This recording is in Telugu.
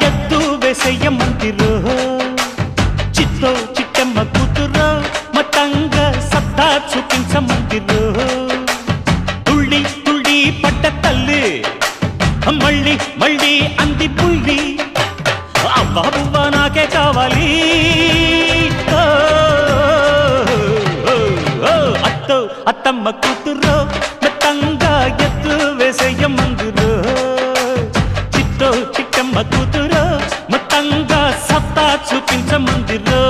ఎద్దు వేసేయమందిరో చిత్తో చిట్టమ్మ కూతురో మతంగా సత్తా చూపించమందిరో తుళ్ళి తుళ్ళి పడ్డ తల్లి మళ్ళీ మళ్ళీ అంది పుల్లి బాబువ్వ నాకే కావాలి అత్తో అత్తమ్మ కూతురో మతంగా ఎద్దు వేసేయమందిరో చిట్టో చిట్టమ్మ కూతురో మతంగా సత్తా చూపించమందిరో